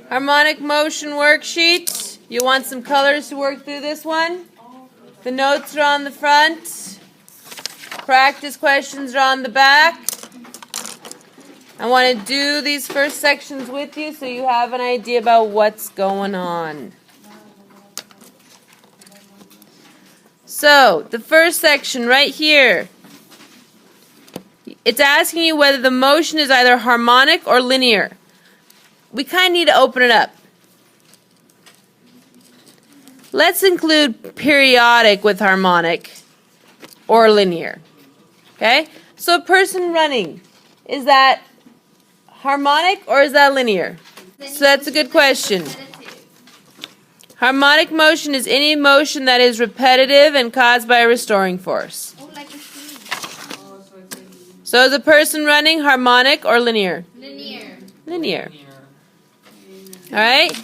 Harmonic motion worksheet. You want some colors to work through this one? The notes are on the front. Practice questions are on the back. I want to do these first sections with you so you have an idea about what's going on. So, the first section right here. It's asking you whether the motion is either harmonic or linear. We kind of need to open it up. Let's include periodic with harmonic or linear. Okay? So a person running, is that harmonic or is that linear? So that's a good question. Harmonic motion is any motion that is repetitive and caused by a restoring force. So is a person running harmonic or linear? Linear. Linear. Alright?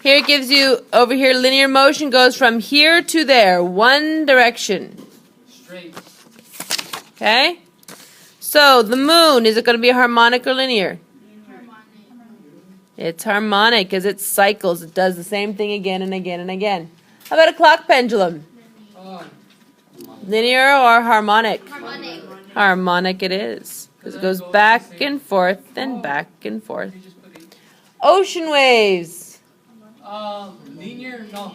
Here it gives you, over here, linear motion goes from here to there, one direction. Straight. Okay? So, the moon, is it going to be harmonic or linear? Harmonic. It's harmonic because it cycles. It does the same thing again and again and again. How about a clock pendulum? Linear or harmonic? Harmonic. Harmonic it is. Because it goes back and forth and back and forth. Ocean waves. Linear? No.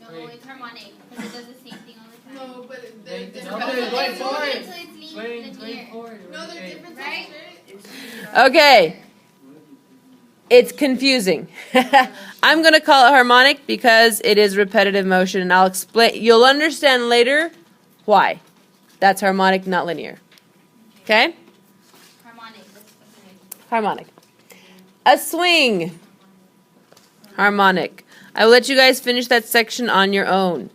No, it's harmonic. Because it does the same thing all the time. No, but Going forward. So it's Going linear. forward. No, there's different Right? Okay. It's confusing. I'm going to call it harmonic because it is repetitive motion, and I'll explain. You'll understand later why. That's harmonic, not linear. Okay? Harmonic. Harmonic. A swing. Harmonic. I will let you guys finish that section on your own.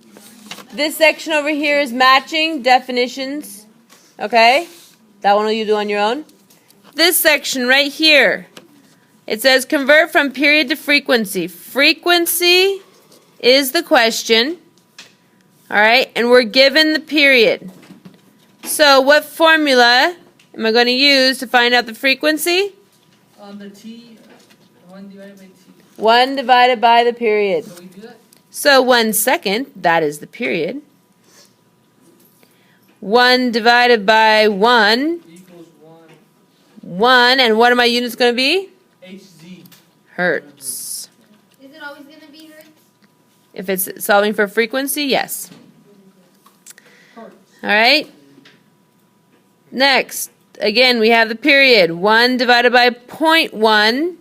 This section over here is matching definitions. Okay? That one will you do on your own. This section right here, it says convert from period to frequency. Frequency is the question. Alright? And we're given the period. So what formula am I going to use to find out the frequency? The T, 1 divided by T. 1 divided by the period. So we do that? So 1 second, that is the period. 1 divided by 1, Equals 1, and what are my units going to be? 1. HZ. Hertz. Is it always going to be hertz? If it's solving for frequency, yes. Hertz. Alright? Next, again, we have the period. 1 divided by 0.1.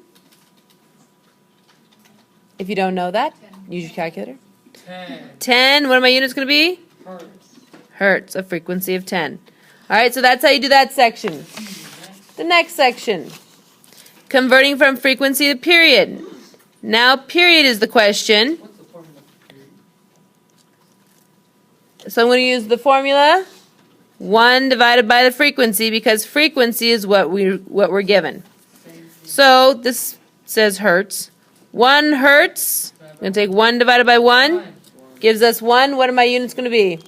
If you don't know that, use your calculator. 10. 10, what are my units going to be? Hertz. Hertz, a frequency of 10. Alright, so that's how you do that section. The next section. Converting from frequency to period. Now, period is the question. What's the formula? So I'm going to use the formula 1 divided by the frequency because frequency is what we're given. So this says hertz. 1 hertz. I'm going to take 1 divided by 1. Gives us 1. What are my units going to be?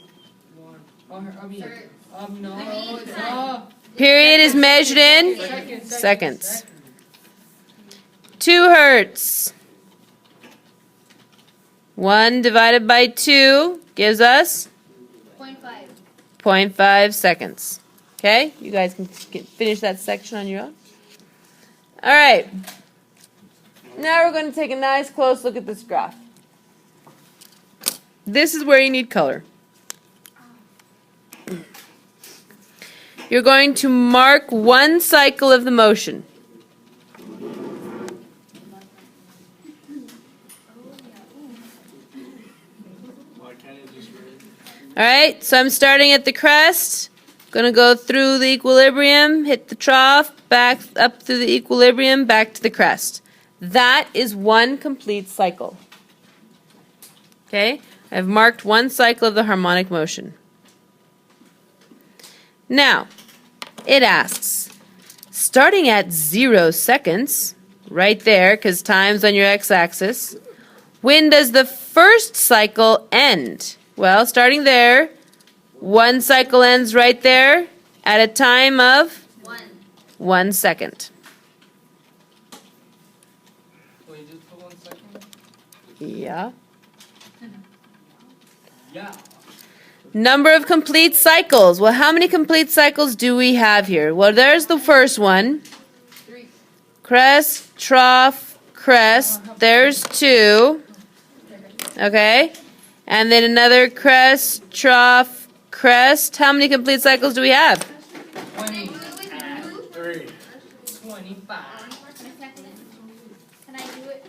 No. Period is measured in seconds. 2 hertz. 1 divided by 2 gives us 0.5. 0.5 seconds. Okay? You guys can finish that section on your own. All right. Now we're going to take a nice close look at this graph. This is where you need color. You're going to mark one cycle of the motion. Alright, so I'm starting at the crest. Going to go through the equilibrium, hit the trough, back up through the equilibrium, back to the crest. That is one complete cycle. Okay, I've marked one cycle of the harmonic motion. Now, it asks, starting at 0 seconds, right there, because time's on your x-axis, when does the first cycle end? Well, starting there, one cycle ends right there at a time of 1 second. Can we just put 1 second? Yeah. Yeah. Number of complete cycles. Well, how many complete cycles do we have here? Well, there's the first one. 3. Crest, trough, crest. There's 2. Okay. And then another crest, trough, crest. How many complete cycles do we have? 20. 3. 25. Can I do it?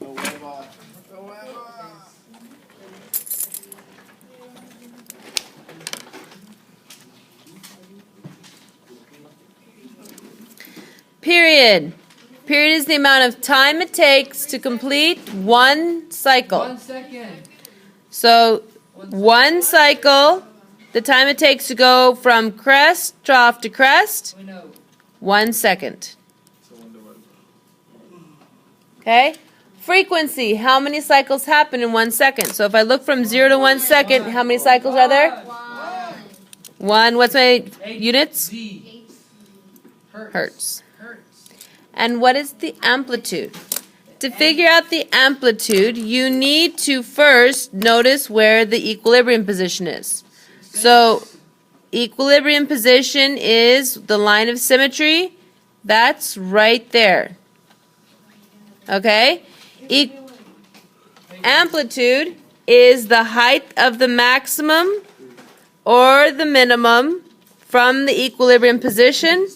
No hueva. No hueva. Period. Period is the amount of time it takes to complete one cycle. 1 second. So, one cycle, the time it takes to go from crest, trough to crest, We know. 1 second. So one divided. Okay? Frequency, how many cycles happen in 1 second? So if I look from 0 to 1 second, how many cycles are there? 1. 1. What's my units? Z. Hertz. Hertz. Hertz. And what is the amplitude? To figure out the amplitude, you need to first notice where the equilibrium position is. So, equilibrium position is the line of symmetry. That's right there. Okay? Amplitude is the height of the maximum or the minimum from the equilibrium position.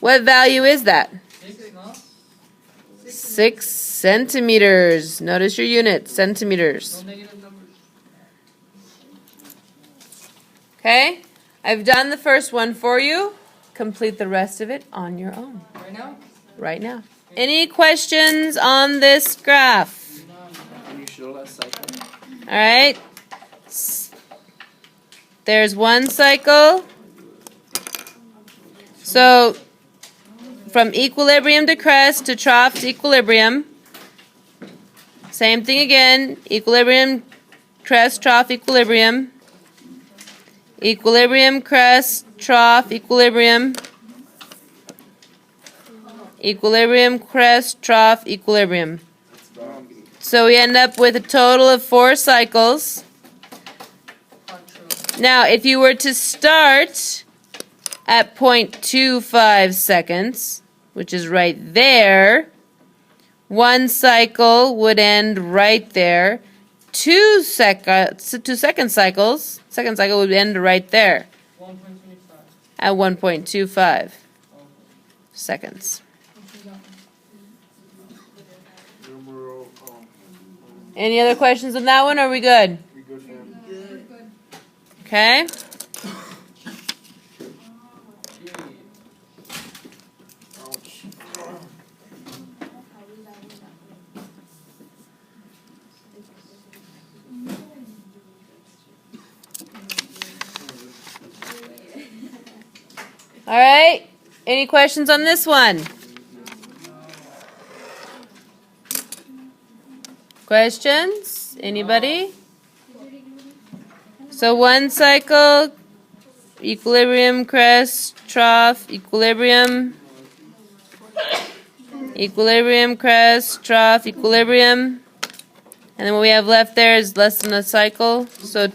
What value is that? 6, no? 6 centimeters. Notice your unit, centimeters. No negative numbers. Okay? I've done the first one for you. Complete the rest of it on your own Right now? right now. Any questions on this graph? Can you show that cycle? All right. There's one cycle. So, from equilibrium to crest to trough to equilibrium. Same thing again. Equilibrium, crest, trough, equilibrium. Equilibrium, crest, trough, equilibrium. Equilibrium, crest, trough, equilibrium. So we end up with a total of 4 cycles. Now, if you were to start at 0.25 seconds, which is right there, 1 cycle would end right there. 2 second cycles, second cycle would end right there 1.25. at 1.25 seconds. Numero, Any other questions on that one? Or are we good? we good, fam? Okay. Ouch. All right. Any questions on this one? Questions? Anybody? So 1 cycle, equilibrium, crest, trough, equilibrium. Equilibrium, crest, trough, equilibrium. And then what we have left there is less than a cycle. So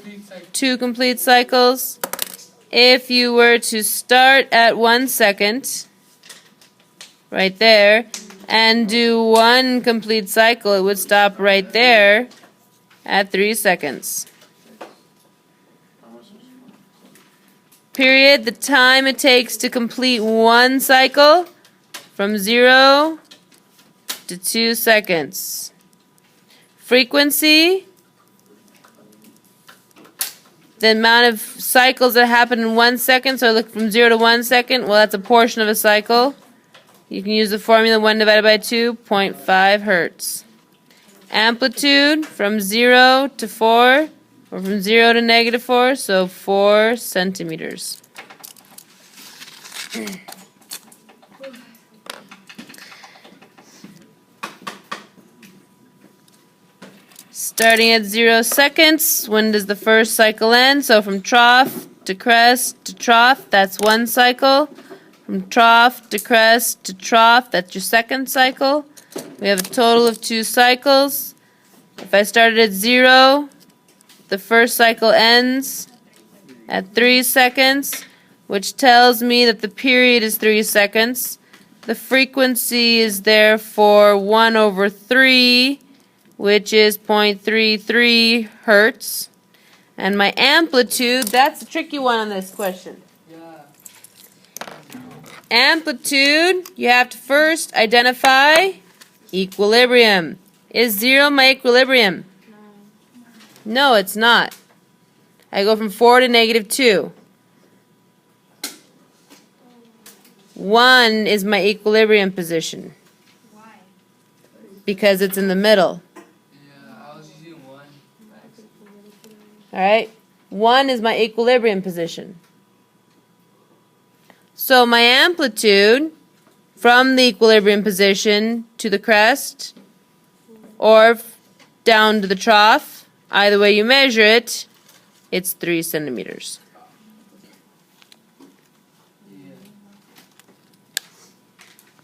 2 complete cycles. If you were to start at 1 second, right there, and do 1 complete cycle, it would stop right there at 3 seconds. Period, the time it takes to complete 1 cycle from 0 to 2 seconds. Frequency, the amount of cycles that happen in 1 second, so look from 0 to 1 second, well, that's a portion of a cycle. You can use the formula 1 divided by 2, 0.5 hertz. Amplitude from 0 to 4, or from 0 to negative 4, so 4 centimeters. Starting at 0 seconds, when does the first cycle end? So from trough to crest to trough, that's 1 cycle. From trough to crest to trough, that's your second cycle. We have a total of 2 cycles. If I started at 0, the first cycle ends at 3 seconds, which tells me that the period is 3 seconds. The frequency is therefore 1 over 3, which is 0.33 hertz. And my amplitude, that's a tricky one on this question. Amplitude, you have to first identify equilibrium. Is 0 my equilibrium? No, it's not. I go from 4 to -2. 1 is my equilibrium position. Why? Because it's in the middle. Yeah, I was using 1. Alright? 1 is my equilibrium position. So my amplitude from the equilibrium position to the crest or down to the trough, either way you measure it, it's 3 centimeters.